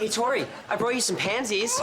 Hey, Tori, I brought you some pansies.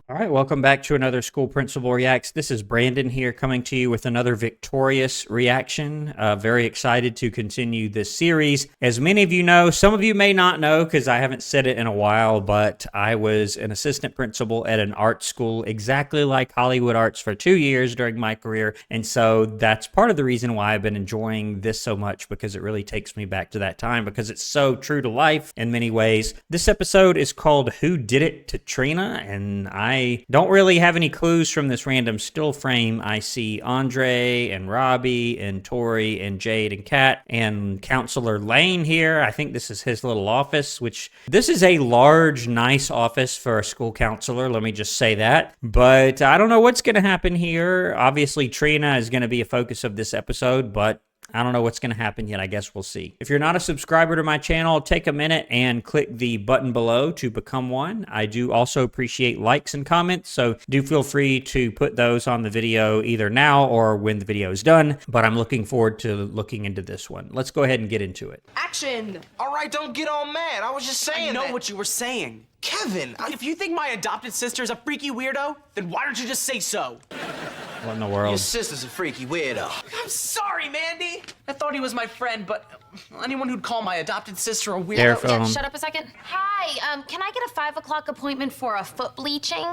All right, welcome back to another School Principal Reacts. This is Brandon here coming to you with another Victorious reaction. Very excited to continue this series. As many of you know, some of you may not know because I haven't said it in a while, but I was an assistant principal at an art school exactly like Hollywood Arts for 2 years during my career. And so that's part of the reason why I've been enjoying this so much, because it really takes me back to that time because it's so true to life in many ways. This episode is called Who Did It To Trina? And I don't really have any clues from this random still frame. I see Andre and Robbie and Tori and Jade and Kat and Counselor Lane here. I think this is his little office, which this is a large, nice office for a school counselor. Let me just say that. But I don't know what's going to happen here. Obviously, Trina is going to be a focus of this episode, but I don't know what's going to happen yet. I guess we'll see. If you're not a subscriber to my channel, take a minute and click the button below to become one. I do also appreciate likes and comments, so do feel free to put those on the video either now or when the video is done, but I'm looking forward to looking into this one. Let's go ahead and get into it. Action! All right, don't get all mad. I was just saying I know that. what you were saying. Kevin, If you think my adopted sister's a freaky weirdo, then why don't you just say so? What in the your world? sister's a freaky weirdo. I'm sorry, Mandy. I thought he was my friend, but anyone who'd call my adopted sister a weirdo... Careful. Shut up a second. Hi, can I get a 5 o'clock appointment for a foot bleaching?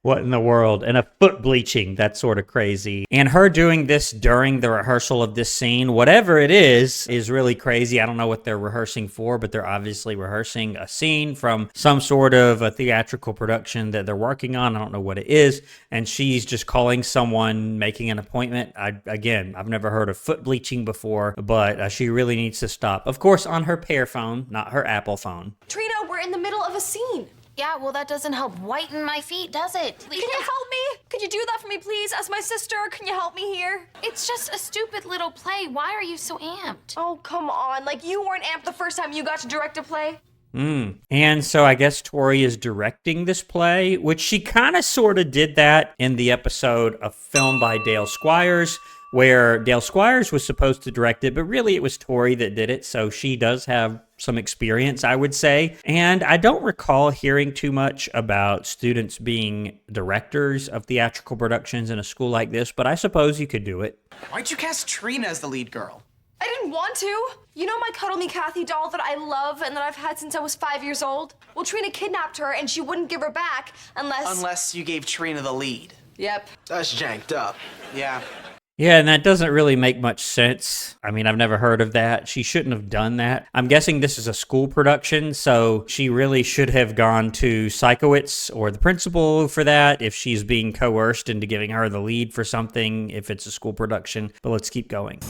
What in the world? And a foot bleaching. That's sort of crazy. And her doing this during the rehearsal of this scene, whatever it is really crazy. I don't know what they're rehearsing for, but they're obviously rehearsing a scene from some sort of a theatrical production that they're working on. I don't know what it is. And she's just calling someone, making an appointment. Again, I've never heard of foot bleaching before, but she really needs to stop. Of course, on her Pear phone, not her Apple phone. Trina, we're in the middle of a scene. Yeah, well, that doesn't help whiten my feet, does it? Can you help me? Could you do that for me, please? As my sister, can you help me here? It's just a stupid little play. Why are you so amped? Oh, come on. Like, you weren't amped the first time you got to direct a play. And so I guess Tori is directing this play, which she kind of sort of did that in the episode of Film by Dale Squires, where Dale Squires was supposed to direct it, but really it was Tori that did it, so she does have some experience, I would say. And I don't recall hearing too much about students being directors of theatrical productions in a school like this, but I suppose you could do it. Why'd you cast Trina as the lead girl? I didn't want to. You know my Cuddle Me Kathy doll that I love and that I've had since I was 5 years old? Well, Trina kidnapped her and she wouldn't give her back unless... Unless you gave Trina the lead. Yep. That's janked up. Yeah. Yeah, and that doesn't really make much sense. I mean, I've never heard of that. She shouldn't have done that. I'm guessing this is a school production, so she really should have gone to Psychowitz or the principal for that if she's being coerced into giving her the lead for something, if it's a school production. But let's keep going.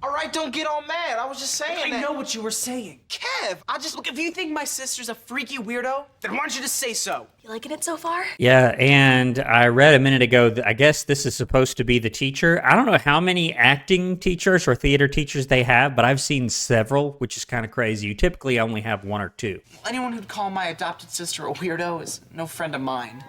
All right, don't get all mad. I was just saying I that. know what you were saying. Kev, Look, if you think my sister's a freaky weirdo, then why don't you just say so? You liking it so far? Yeah, and I read a minute ago that I guess this is supposed to be the teacher. I don't know how many acting teachers or theater teachers they have, but I've seen several, which is kind of crazy. You typically only have one or two. Anyone who'd call my adopted sister a weirdo is no friend of mine.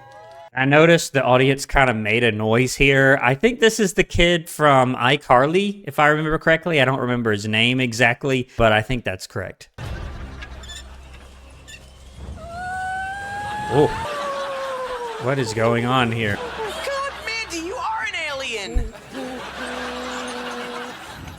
I noticed the audience kind of made a noise here. I think this is the kid from iCarly, if I remember correctly. I don't remember his name exactly, but I think that's correct. Oh, what is going on here? God, Mandy, you are an alien!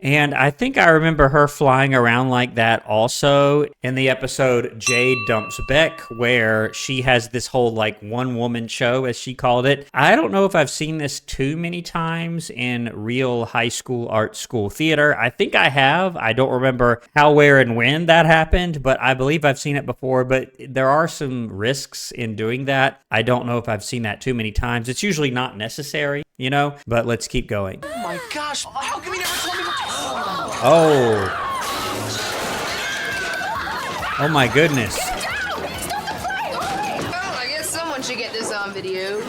And I think I remember her flying around like that also in the episode Jade Dumps Beck, where she has this whole like one-woman show, as she called it. I don't know if I've seen this too many times in real high school art school theater. I think I have. I don't remember how, where, and when that happened, but I believe I've seen it before. But there are some risks in doing that. I don't know if I've seen that too many times. It's usually not necessary, you know, but let's keep going. Oh my gosh, how come you never told me what to... Oh. Oh my goodness. Well, I guess someone should get this on video.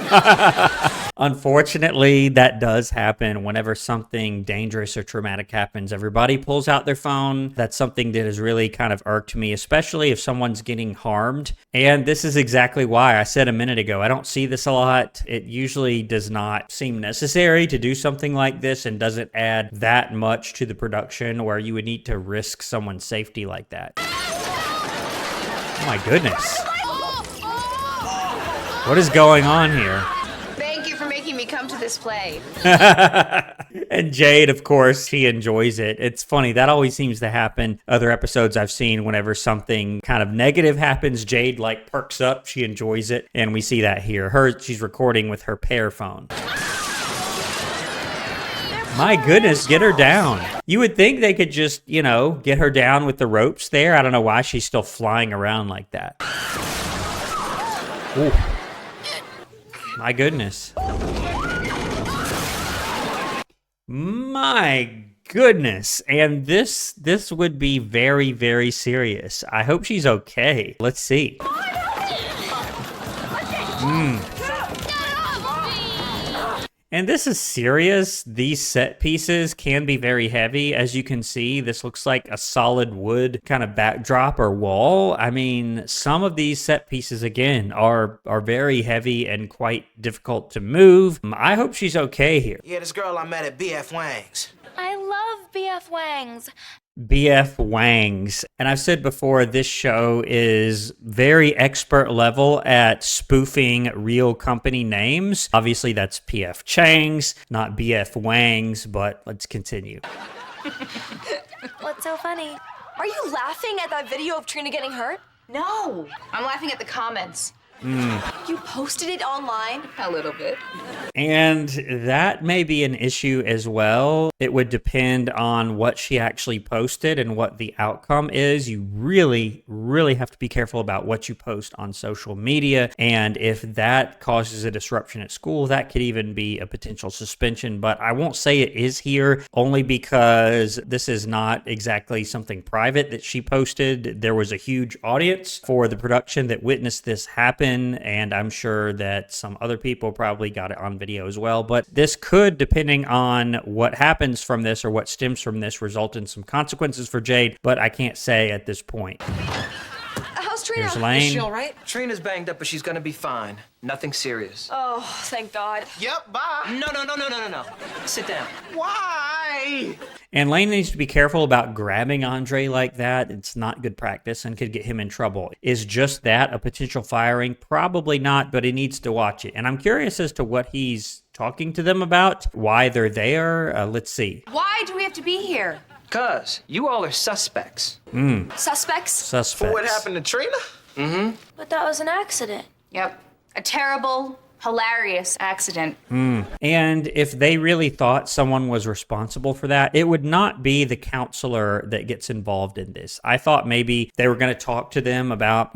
Unfortunately, that does happen whenever something dangerous or traumatic happens. Everybody pulls out their phone. That's something that has really kind of irked me, especially if someone's getting harmed. And this is exactly why I said a minute ago, I don't see this a lot. It usually does not seem necessary to do something like this and doesn't add that much to the production where you would need to risk someone's safety like that. Oh my goodness. What is going on here? Thank you for making me come to this play. And Jade, of course, she enjoys it. It's funny, that always seems to happen. Other episodes I've seen, whenever something kind of negative happens, Jade like perks up, she enjoys it, and we see that here. She's recording with her Pear phone. My goodness, get her down. You would think they could just, get her down with the ropes there. I don't know why she's still flying around like that. Ooh. My goodness. My goodness. And this would be very, very serious. I hope she's okay. Let's see. And this is serious. These set pieces can be very heavy. As you can see, this looks like a solid wood kind of backdrop or wall. I mean, some of these set pieces, again, are very heavy and quite difficult to move. I hope she's okay here. Yeah, this girl I met at BF Wang's. I love BF Wang's. BF Wang's. And I've said before, this show is very expert level at spoofing real company names. Obviously, that's PF Chang's, not BF Wang's, but let's continue. What's so funny? Are you laughing at that video of Trina getting hurt? No, I'm laughing at the comments. You posted it online? A little bit. And that may be an issue as well. It would depend on what she actually posted and what the outcome is. You really, really have to be careful about what you post on social media. And if that causes a disruption at school, that could even be a potential suspension. But I won't say it is here, only because this is not exactly something private that she posted. There was a huge audience for the production that witnessed this happen. And I'm sure that some other people probably got it on video as well. But this could, depending on what happens from this or what stems from this, result in some consequences for Jade. But I can't say at this point. How's Trina? Here's Lane. Is she all right? Trina's banged up, but she's gonna be fine. Nothing serious. Oh, thank God. Yep, bye. No. Sit down. Why? And Lane needs to be careful about grabbing Andre like that. It's not good practice and could get him in trouble. Is just that a potential firing? Probably not, but he needs to watch it. And I'm curious as to what he's talking to them about, why they're there. Let's see. Why do we have to be here? Cuz, you all are suspects. Suspects? For what happened to Trina? But that was an accident. Yep. A terrible, hilarious accident. And if they really thought someone was responsible for that, it would not be the counselor that gets involved in this. I thought maybe they were going to talk to them about,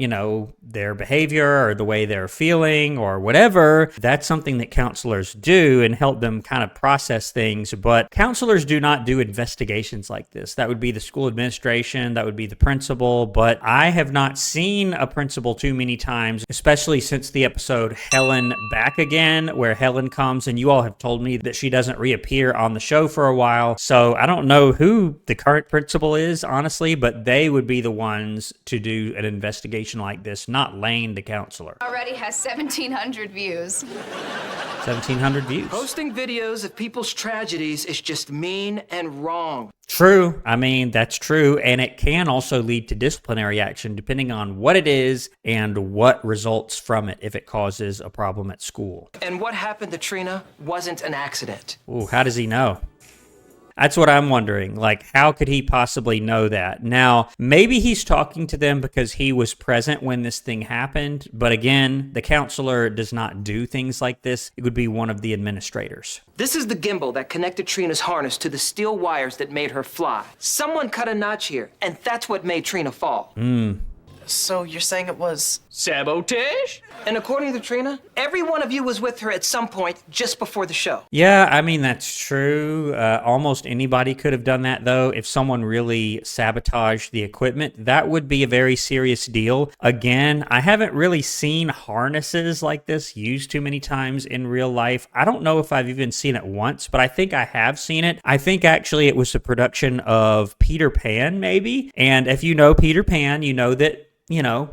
their behavior or the way they're feeling or whatever. That's something that counselors do and help them kind of process things. But counselors do not do investigations like this. That would be the school administration. That would be the principal. But I have not seen a principal too many times, especially since the episode Helen Back Again, where Helen comes, and you all have told me that she doesn't reappear on the show for a while. So I don't know who the current principal is, honestly, but they would be the ones to do an investigation like this, not Lane, the counselor. Already has 1,700 views. 1,700 views. Posting videos of people's tragedies is just mean and wrong. True. I mean, that's true. And it can also lead to disciplinary action depending on what it is and what results from it if it causes a problem at school. And what happened to Trina wasn't an accident. Ooh, how does he know? That's what I'm wondering. Like, how could he possibly know that? Now, maybe he's talking to them because he was present when this thing happened. But again, the counselor does not do things like this. It would be one of the administrators. This is the gimbal that connected Trina's harness to the steel wires that made her fly. Someone cut a notch here, and that's what made Trina fall. So you're saying it was... Sabotage? And according to Trina, every one of you was with her at some point just before the show. Yeah, I mean, that's true. Almost anybody could have done that, though. If someone really sabotaged the equipment, that would be a very serious deal. Again, I haven't really seen harnesses like this used too many times in real life. I don't know if I've even seen it once, but I think I have seen it. I think actually it was a production of Peter Pan, maybe. And if you know Peter Pan, you know that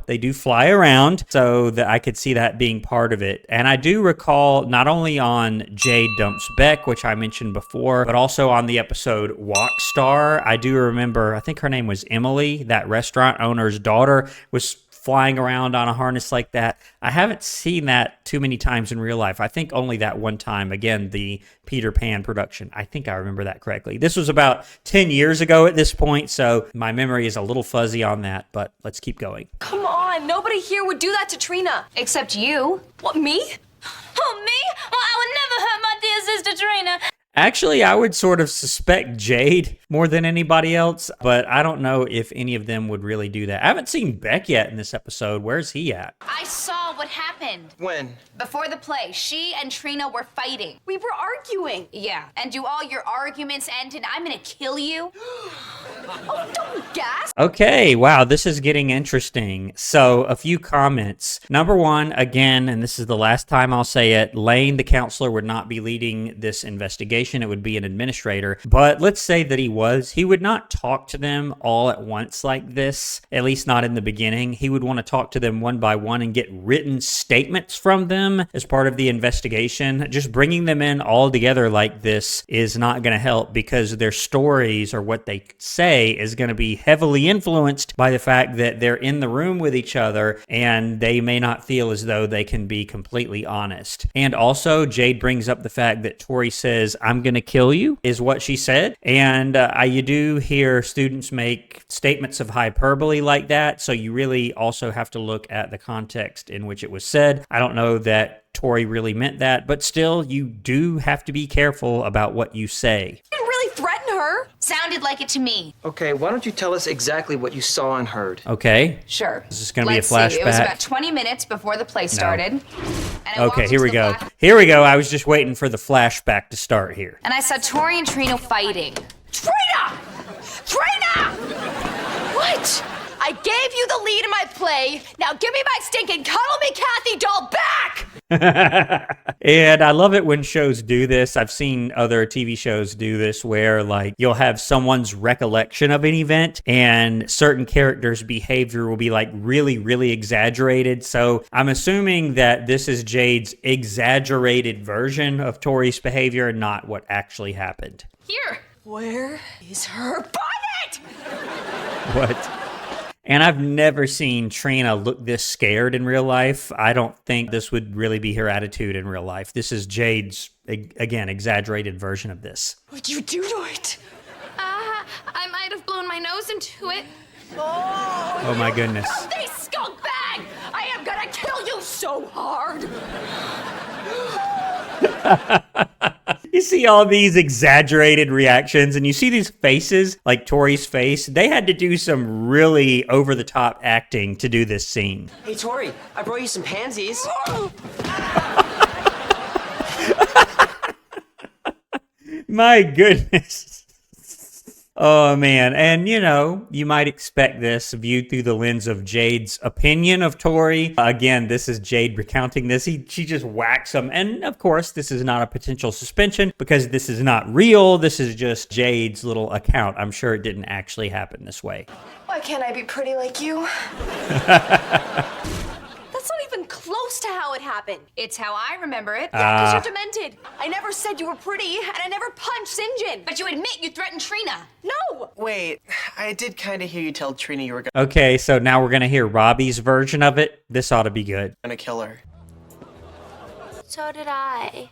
they do fly around, so that I could see that being part of it. And I do recall not only on Jade Dumps Beck, which I mentioned before, but also on the episode Walk Star. I do remember, I think her name was Emily, that restaurant owner's daughter, was flying around on a harness like that. I haven't seen that too many times in real life. I think only that one time, again, the Peter Pan production. I think I remember that correctly. This was about 10 years ago at this point, so my memory is a little fuzzy on that, but let's keep going. Come on, nobody here would do that to Trina. Except you. What, me? Oh, me? Well, I would never hurt my dear sister Trina. Actually, I would sort of suspect Jade more than anybody else, but I don't know if any of them would really do that. I haven't seen Beck yet in this episode. Where's he at? I saw what happened. When? Before the play, she and Trina were fighting. We were arguing. Yeah, and do all your arguments end in I'm gonna kill you? Oh, don't gas. Okay, wow, this is getting interesting. So, a few comments. Number one, again, and this is the last time I'll say it, Lane, the counselor, would not be leading this investigation. It would be an administrator. But let's say that he was. He would not talk to them all at once like this, at least not in the beginning. He would want to talk to them one by one and get written statements from them as part of the investigation. Just bringing them in all together like this is not going to help, because their stories or what they say is going to be heavily influenced by the fact that they're in the room with each other and they may not feel as though they can be completely honest. And also, Jade brings up the fact that Tori says, "I'm going to kill you," is what she said. And you do hear students make statements of hyperbole like that, so you really also have to look at the context in which it was said. I don't know that Tori really meant that, but still, you do have to be careful about what you say. You didn't really threaten her. Sounded like it to me. Okay, why don't you tell us exactly what you saw and heard? Okay. Sure. Is this going to be a Let's see. It was flashback? about 20 minutes before the play started. And I walked Okay, here into we the go. black- Here we go. I was just waiting for the flashback to start here. And I saw Tori and Trina fighting. Trina! Trina! What? I gave you the lead in my play. Now give me my stinking Cuddle Me Kathy doll back! And I love it when shows do this. I've seen other TV shows do this where, like, you'll have someone's recollection of an event and certain characters' behavior will be, like, really, really exaggerated. So I'm assuming that this is Jade's exaggerated version of Tori's behavior, not what actually happened. Here. Where is her bonnet? What? And I've never seen Trina look this scared in real life. I don't think this would really be her attitude in real life. This is Jade's, again, exaggerated version of this. What'd you do to it? I might have blown my nose into it. Oh my goodness. They skunk bag! I am gonna kill you so hard! You see all these exaggerated reactions, and you see these faces, like Tori's face. They had to do some really over-the-top acting to do this scene. Hey, Tori, I brought you some pansies. My goodness. Oh, man. And, you might expect this viewed through the lens of Jade's opinion of Tori. Again, this is Jade recounting this. She just whacks him. And, of course, this is not a potential suspension because this is not real. This is just Jade's little account. I'm sure it didn't actually happen this way. Why can't I be pretty like you? That's not even close to how it happened. It's how I remember it. Yeah, because you're demented. I never said you were pretty, and I never punched Sinjin. But you admit you threatened Trina. No! Wait, I did kind of hear you tell Trina you were Okay, so now we're going to hear Robbie's version of it. This ought to be good. gonna kill her. So did I.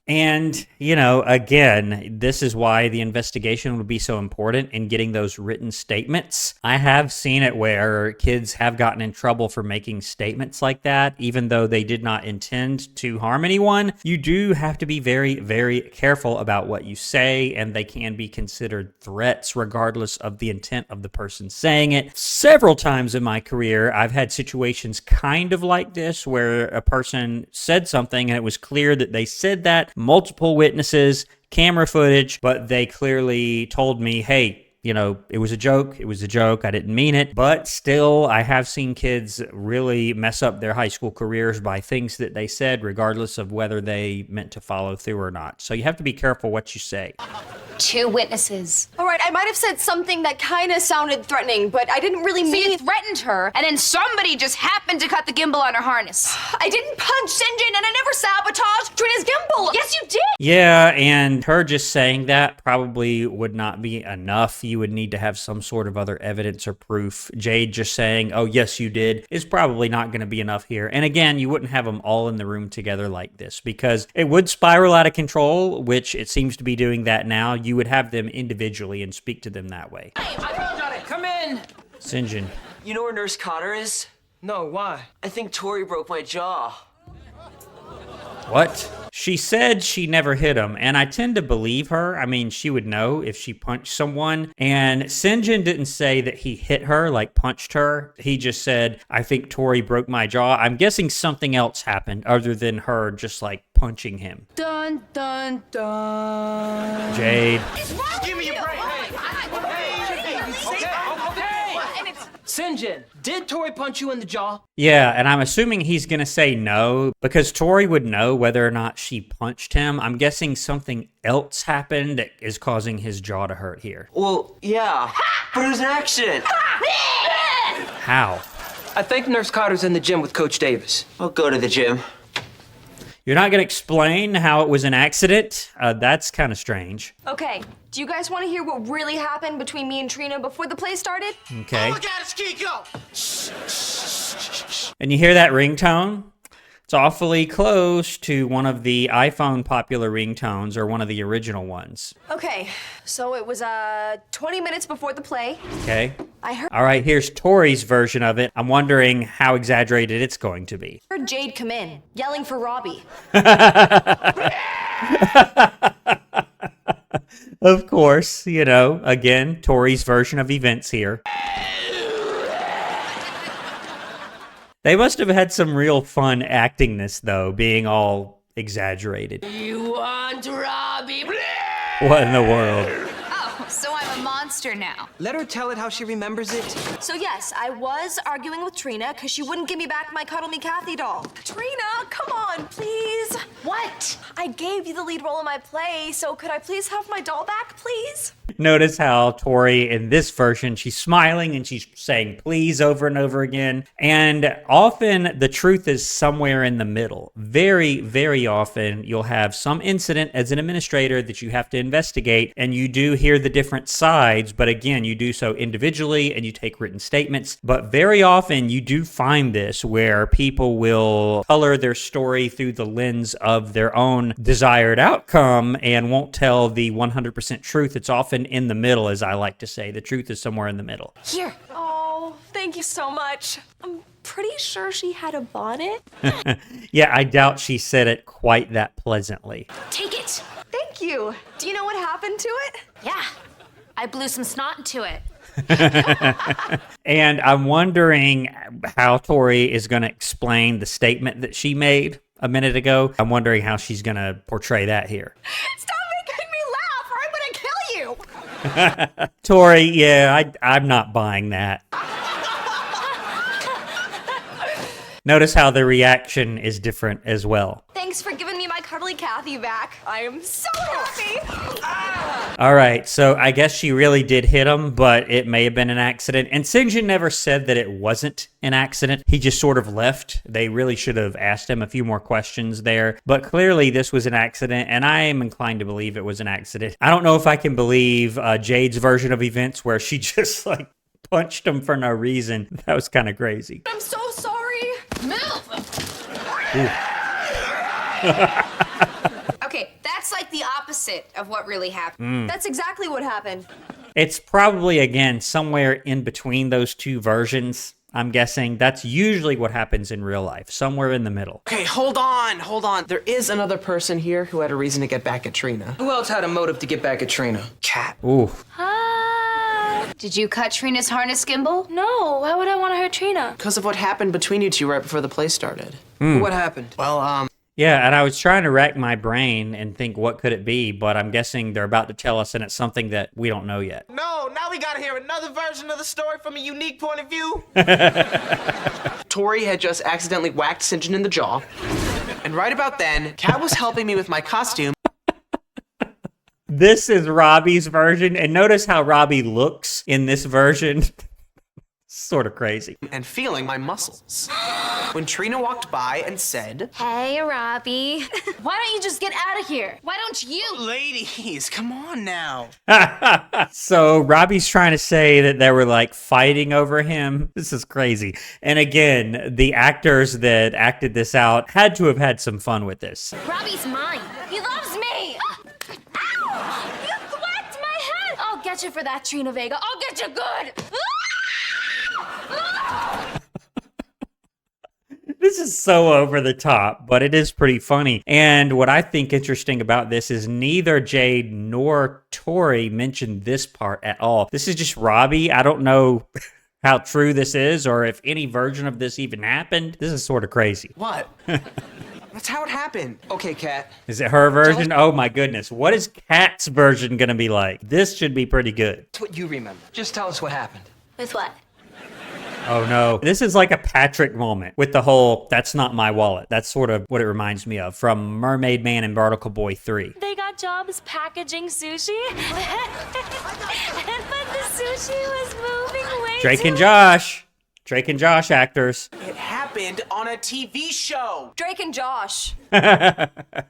And, you know, again, this is why the investigation would be so important in getting those written statements. I have seen it where kids have gotten in trouble for making statements like that, even though they did not intend to harm anyone. You do have to be very, very careful about what you say, and they can be considered threats regardless of the intent of the person saying it. Several times in my career, I've had situations kind of like this where a person said something and it was clear that they said that, multiple witnesses, camera footage, but they clearly told me, hey, you know, it was a joke, I didn't mean it. But still, I have seen kids really mess up their high school careers by things that they said, regardless of whether they meant to follow through or not. So you have to be careful what you say. 2 witnesses. All right, I might have said something that kind of sounded threatening, but I didn't really So mean you threatened her, and then somebody just happened to cut the gimbal on her harness. I didn't punch St. John, and I never sabotaged Trina's gimbal. Yes, you did. Yeah, and her just saying that probably would not be enough. You would need to have some sort of other evidence or proof. Jade just saying, oh, yes, you did, is probably not going to be enough here. And again, you wouldn't have them all in the room together like this because it would spiral out of control, which it seems to be doing that now. You would have them individually and speak to them that way. Come in. St. John. You know where Nurse Cotter is? No, why? I think Tori broke my jaw. What? She said she never hit him, and I tend to believe her. I mean, she would know if she punched someone. And St. John didn't say that he hit her, like punched her. He just said, I think Tori broke my jaw. I'm guessing something else happened other than her just like punching him. Dun, dun, dun. Jade. Give me a break. St. John, did Tori punch you in the jaw? Yeah, and I'm assuming he's going to say no because Tori would know whether or not she punched him. I'm guessing something else happened that is causing his jaw to hurt here. Well, yeah, but it was an accident. How? I think Nurse Carter's in the gym with Coach Davis. I'll go to the gym. You're not going to explain how it was an accident? That's kind of strange. Okay, do you guys want to hear what really happened between me and Trina before the play started? Okay. Look at us, Kiko. And you hear that ringtone? It's awfully close to one of the iPhone popular ringtones or one of the original ones. Okay, so it was 20 minutes before the play. Okay. I All right, here's Tori's version of it. I'm wondering how exaggerated it's going to be. heard Jade come in, yelling for Robbie. Of course, you know, again, Tori's version of events here. They must have had some real fun acting this, though, being all exaggerated. You want Robbie? What in the world? Oh, so I'm a monster now. Let her tell it how she remembers it. So yes, I was arguing with Trina because she wouldn't give me back my Cuddle Me Kathy doll. Trina, come on, please. What? I gave you the lead role in my play, so could I please have my doll back, please? Notice how Tori, in this version, she's smiling and she's saying please over and over again. And often the truth is somewhere in the middle. Very, very often you'll have some incident as an administrator that you have to investigate, and you do hear the different sides, but again, you do so individually and you take written statements. But very often you do find this where people will color their story through the lens of their own desired outcome and won't tell the 100% truth. It's often in the middle, as I like to say. The truth is somewhere in the middle. Here. Oh, thank you so much. I'm pretty sure she had a bonnet. Yeah, I doubt she said it quite that pleasantly. Take it. Thank you. Do you know what happened to it? Yeah, I blew some snot into it. And I'm wondering how Tori is going to explain the statement that she made a minute ago. I'm wondering how she's going to portray that here. Stop making me laugh or I'm gonna kill you. Tori, yeah, I'm not buying that. Notice how the reaction is different as well. Thanks for giving me my Cuddly Kathy back. I am so happy. All right, so I guess she really did hit him, but it may have been an accident. And St. John never said that it wasn't an accident. He just sort of left. They really should have asked him a few more questions there. But clearly this was an accident, and I am inclined to believe it was an accident. I don't know if I can believe Jade's version of events where she just like punched him for no reason. That was kind of crazy. I'm so sorry. Move! Okay, That's like the opposite of what really happened. That's exactly what happened. It's probably, again, somewhere in between those two versions. I'm guessing that's usually what happens in real life, somewhere in the middle. Okay, hold on. There is another person here who had a reason to get back at Trina. Who else had a motive to get back at Trina? Cat. Ooh. Did you cut Trina's harness gimbal? No, why would I want to hurt Trina? Because of what happened between you two right before the play started. What happened? Well, Yeah, and I was trying to rack my brain and think what could it be, but I'm guessing they're about to tell us, and it's something that we don't know yet. No, now we gotta hear another version of the story from a unique point of view. Tori had just accidentally whacked St. John in the jaw. And right about then, Kat was helping me with my costume. This is Robbie's version, and notice how Robbie looks in this version. Sort of crazy. And feeling my muscles. When Trina walked by and said, Hey, Robbie. Why don't you just get out of here? Why don't you? ladies, come on now. So Robbie's trying to say that they were like fighting over him. This is crazy. And again, the actors that acted this out had to have had some fun with this. Robbie's mine. He loves me! Ow! You whacked my head! I'll get you for that, Trina Vega. I'll get you good! This is so over the top, but it is pretty funny. And what I think interesting about this is neither Jade nor Tori mentioned this part at all. This is just Robbie. I don't know how true this is or if any version of this even happened. This is sort of crazy. What? That's how it happened. Okay, Kat. Is it her version? Oh my goodness. What is Kat's version going to be like? This should be pretty good. That's what you remember. Just tell us what happened. With what? Oh no. This is like a Patrick moment with the whole, that's not my wallet. That's sort of what it reminds me of from Mermaid Man and Barnacle Boy 3. They got jobs packaging sushi, but the sushi was moving way Drake too and Josh. Drake and Josh actors. It happened on a TV show. Drake and Josh.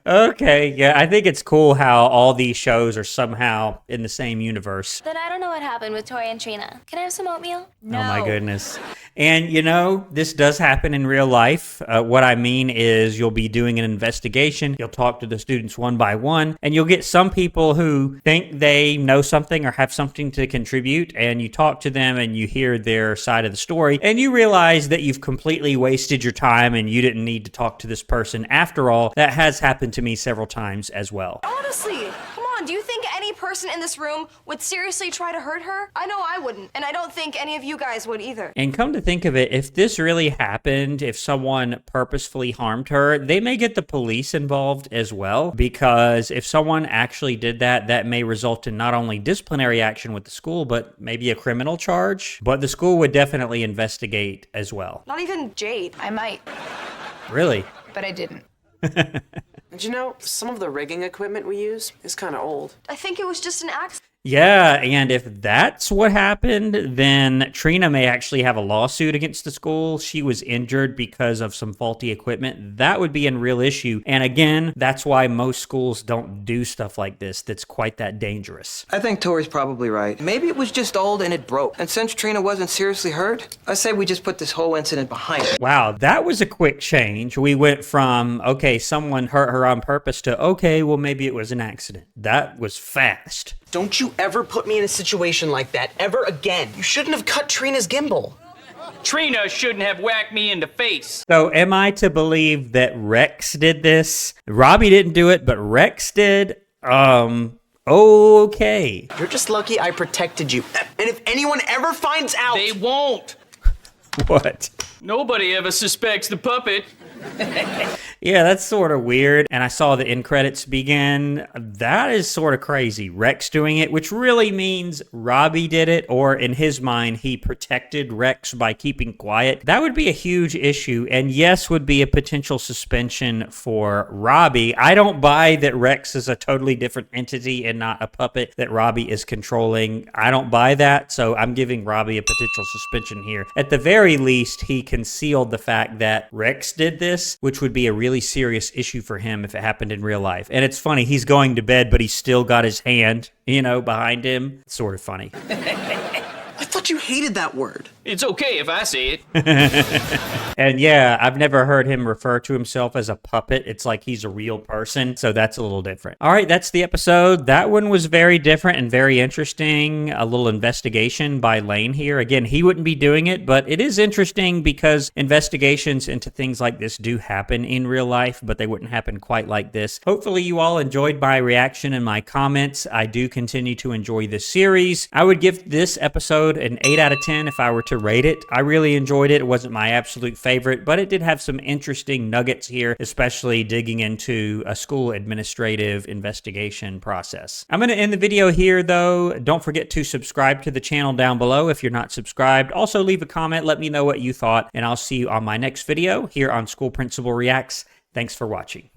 Okay, yeah, I think it's cool how all these shows are somehow in the same universe. Then I don't know what happened with Tori and Trina. Can I have some oatmeal? Oh my goodness. And you know, this does happen in real life. What I mean is you'll be doing an investigation, you'll talk to the students one by one, and you'll get some people who think they know something or have something to contribute, and you talk to them and you hear their side of the story, and you realize that you've completely wasted your time and you didn't need to talk to this person. After all, that has happened to me several times as well. Honestly, come on, do you think any person in this room would seriously try to hurt her? I know I wouldn't, and I don't think any of you guys would either. And come to think of it, if this really happened, if someone purposefully harmed her, they may get the police involved as well, because if someone actually did that, that may result in not only disciplinary action with the school, but maybe a criminal charge. But the school would definitely investigate as well. Not even Jade. I might, Really? but I didn't. And you know, some of the rigging equipment we use is kind of old. I think it was just an accident. Yeah, and if that's what happened, then Trina may actually have a lawsuit against the school. She was injured because of some faulty equipment. That would be a real issue. And again, that's why most schools don't do stuff like this that's quite that dangerous. I think Tori's probably right. Maybe it was just old and it broke. And since Trina wasn't seriously hurt, I say we just put this whole incident behind us. Wow, that was a quick change. We went from, okay, someone hurt her on purpose to, okay, well, maybe it was an accident. That was fast. Don't you ever put me in a situation like that ever again. You shouldn't have cut Trina's gimbal. Trina shouldn't have whacked me in the face. So am I to believe that Rex did this? Robbie didn't do it, but Rex did? Okay. You're just lucky I protected you. And if anyone ever finds out... They won't. What? Nobody ever suspects the puppet. Yeah, that's sort of weird. And I saw the end credits begin. That is sort of crazy. Rex doing it, which really means Robbie did it, or in his mind, he protected Rex by keeping quiet. That would be a huge issue, and yes, would be a potential suspension for Robbie. I don't buy that Rex is a totally different entity and not a puppet that Robbie is controlling. I don't buy that, so I'm giving Robbie a potential suspension here. At the very least, he concealed the fact that Rex did this, which would be a really serious issue for him if it happened in real life. And it's funny, he's going to bed, but he's still got his hand, behind him. It's sort of funny. I thought thought you hated that word. It's okay if I say it. And yeah, I've never heard him refer to himself as a puppet. It's like he's a real person, so that's a little different. All right, that's the episode. That one was very different and very interesting. A little investigation by Lane here. Again, he wouldn't be doing it, but it is interesting because investigations into things like this do happen in real life, but they wouldn't happen quite like this. Hopefully you all enjoyed my reaction and my comments. I do continue to enjoy this series. I would give this episode an 8 out of 10 if I were to rate it. I really enjoyed it. It wasn't my absolute favorite, but it did have some interesting nuggets here, especially digging into a school administrative investigation process. I'm going to end the video here though. Don't forget to subscribe to the channel down below if you're not subscribed. Also leave a comment, let me know what you thought, and I'll see you on my next video here on School Principal Reacts. Thanks for watching.